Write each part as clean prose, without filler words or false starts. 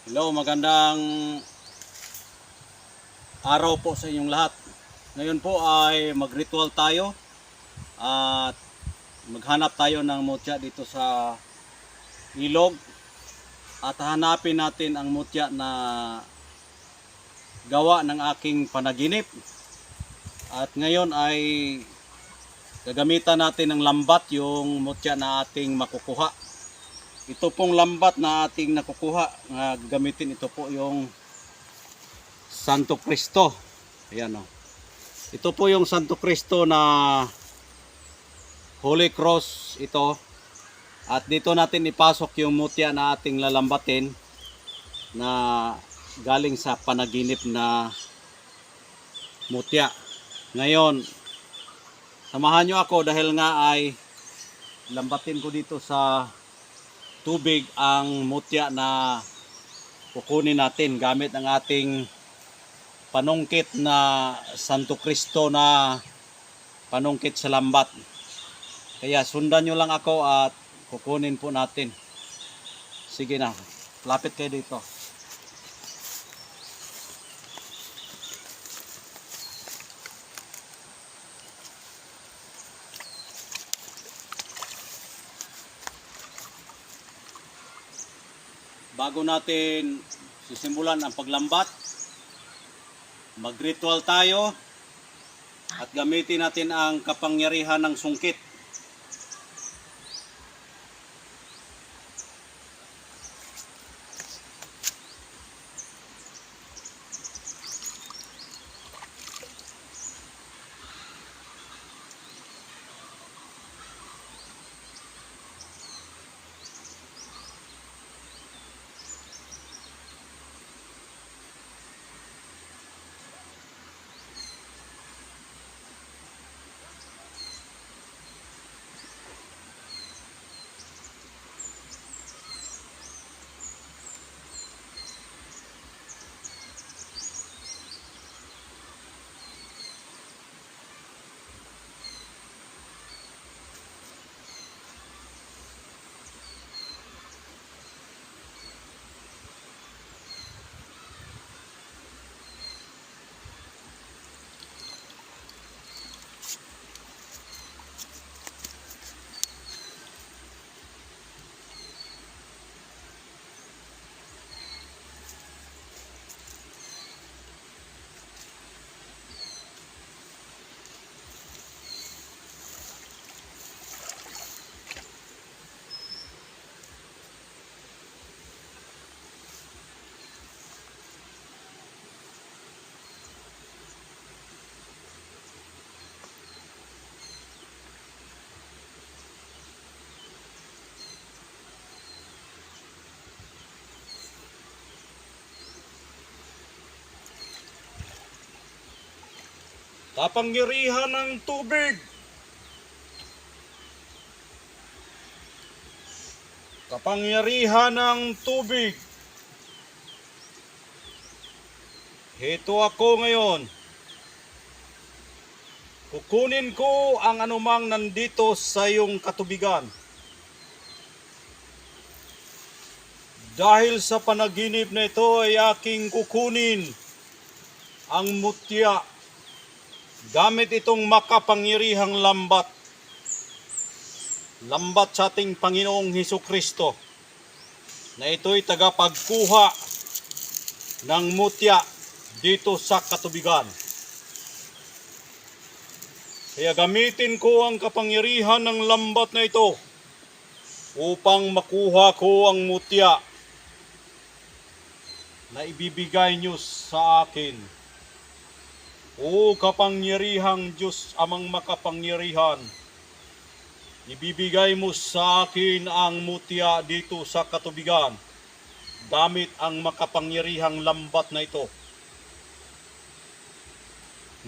Hello, magandang araw po sa inyong lahat. Ngayon po ay mag-ritual tayo at maghanap tayo ng mutya dito sa ilog at hanapin natin ang mutya na gawa ng aking panaginip. At ngayon ay gagamitan natin ng lambat yung mutya na ating makukuha. Ito pong lambat na ating nakukuha, gagamitin ito po yung Santo Cristo. Ayan o. Ito po yung Santo Cristo na Holy Cross ito. At dito natin ipasok yung mutya na ating lalambatin na galing sa panaginip na mutya. Ngayon, samahan nyo ako dahil nga ay lambatin ko dito sa tubig ang mutya na kukunin natin gamit ang ating panungkit na Santo Cristo na panungkit sa lambat. Kaya sundan nyo lang ako at kukunin po natin. Sige na, lapit kayo dito. Bago natin sisimulan ang paglambat, mag-ritual tayo at gamitin natin ang kapangyarihan ng sungkit. Kapangyarihan ng tubig. Kapangyarihan ng tubig. Heto ako ngayon. Kukunin ko ang anumang nandito sa iyong katubigan. Dahil sa panaginip na ito ay aking kukunin ang mutya gamit itong makapangyarihang lambat. Lambat sa ating Panginoong Hesukristo na ito'y tagapagkuha ng mutya dito sa katubigan. Kaya gamitin ko ang kapangyarihan ng lambat na ito upang makuha ko ang mutya na ibibigay niyo sa akin. O kapangyarihang Diyos amang makapangyarihan, ibibigay mo sa akin ang mutya dito sa katubigan gamit ang makapangyarihang lambat na ito.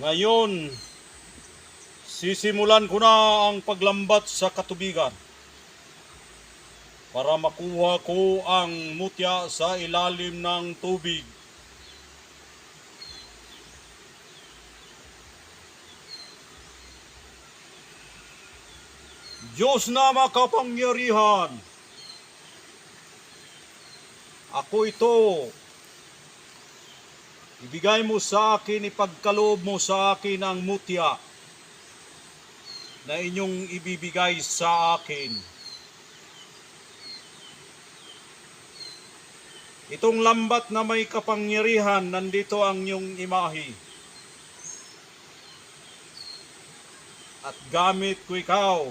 Ngayon, sisimulan ko na ang paglambat sa katubigan para makuha ko ang mutya sa ilalim ng tubig. Diyos na makapangyarihan, Ako ito. Ibigay mo sa akin, ipagkaloob mo sa akin ang mutya na inyong ibibigay sa akin. Itong lambat na may kapangyarihan, nandito ang inyong imahe. At gamit ko ikaw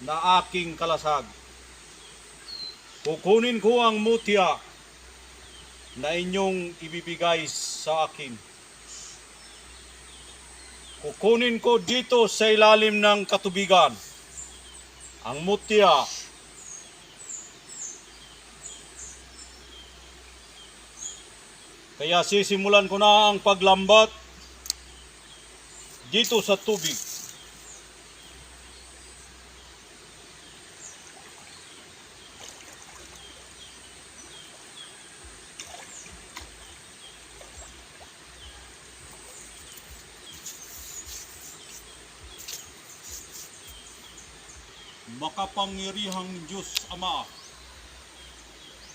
na aking kalasag. Kukunin ko ang mutya na inyong ibibigay sa akin. Kukunin ko dito sa ilalim ng katubigan ang mutya. Kaya sisimulan ko na ang paglambat dito sa tubig. Makapangyarihang Diyos Ama,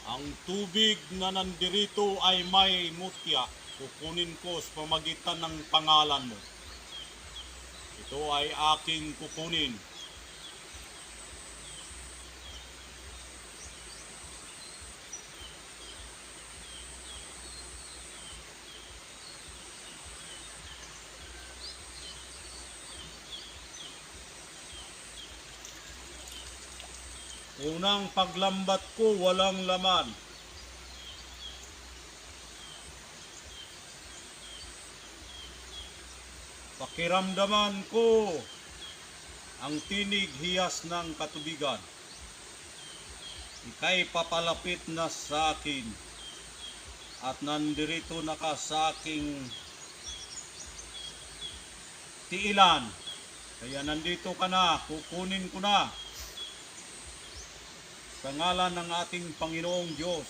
ang tubig na nandirito ay may mutya. Kukunin ko sa pamagitan ng pangalan mo. Ito ay aking kukunin. Unang paglambat ko, walang laman. Pakiramdaman ko ang tinig hiyas ng katubigan. Ika'y papalapit na sa akin at nandirito na ka sa aking tiilan. Kaya nandito ka na, kukunin ko na. Sa ngalan ng ating Panginoong Diyos,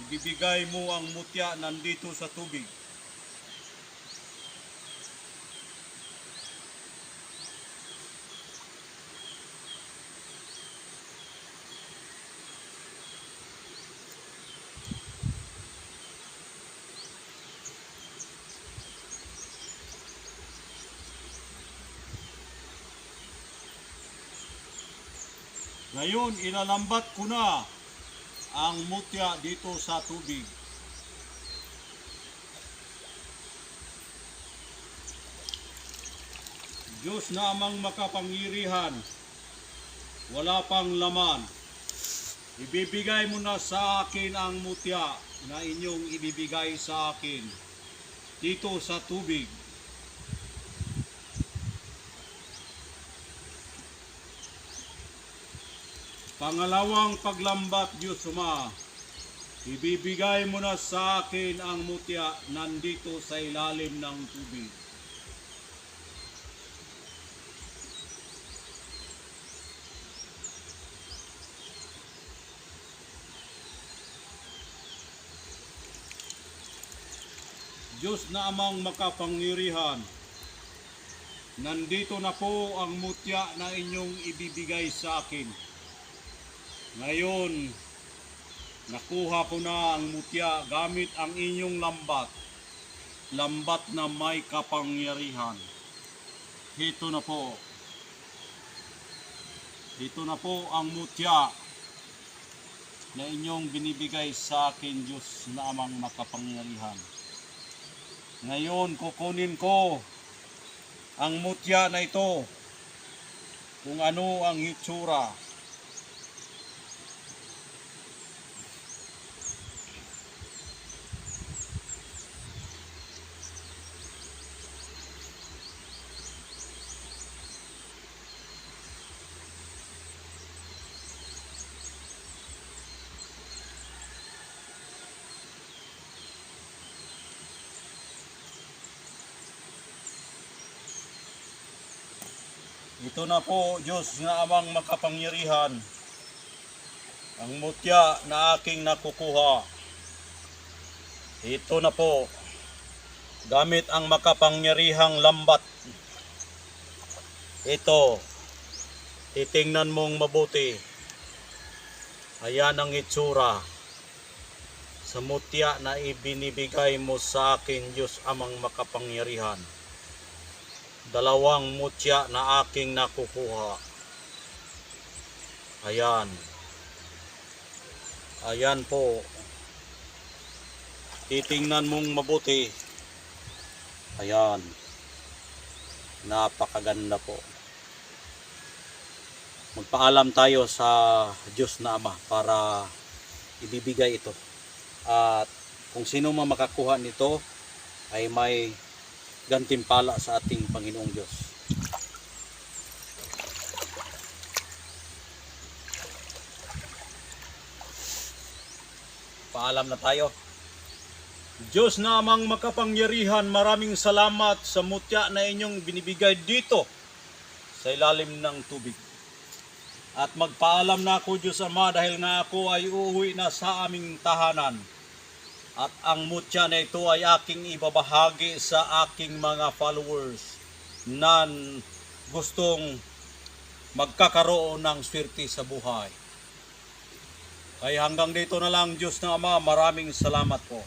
ibibigay mo ang mutya nandito sa tubig. Ngayon, ilalambat ko na ang mutya dito sa tubig. Diyos na amang makapangyarihan, wala pang laman. Ibibigay mo na sa akin ang mutya na inyong ibibigay sa akin dito sa tubig. Pangalawang paglambat, Diyos Ama, ibibigay mo na sa akin ang mutya nandito sa ilalim ng tubig. Diyos na amang makapangyarihan, nandito na po ang mutya na inyong ibibigay sa akin. Ngayon, nakuha ko na ang mutya gamit ang inyong lambat. Lambat na may kapangyarihan. Ito na po. Ito na po ang mutya na inyong binibigay sa akin, Diyos na amang makapangyarihan. Ngayon, kukunin ko ang mutya na ito, kung ano ang hitsura. Ito na po, Diyos na amang makapangyarihan, ang mutya na aking nakukuha. Ito na po, gamit ang makapangyarihang lambat. Ito, titingnan mong mabuti. Ayan ang itsura. sa mutya na ibinibigay mo sa akin, Diyos amang makapangyarihan. 2 mutya na aking nakukuha. Ayan. Ayan po. Titingnan mong mabuti. Ayan. Napakaganda po. Magpaalam tayo sa Diyos na Ama para ibibigay ito. At kung sino man makakuha nito ay may gantimpala sa ating Panginoong Diyos. Paalam na tayo. Diyos na amang makapangyarihan, maraming salamat sa mutya na inyong binibigay dito sa ilalim ng tubig. At magpaalam na ako, Diyos Ama, dahil nga ako ay uuwi na sa aming tahanan. At ang mutya na ito ay aking ibabahagi sa aking mga followers na gustong magkakaroon ng swerte sa buhay. Kaya hanggang dito na lang, Diyos na Ama, maraming salamat po.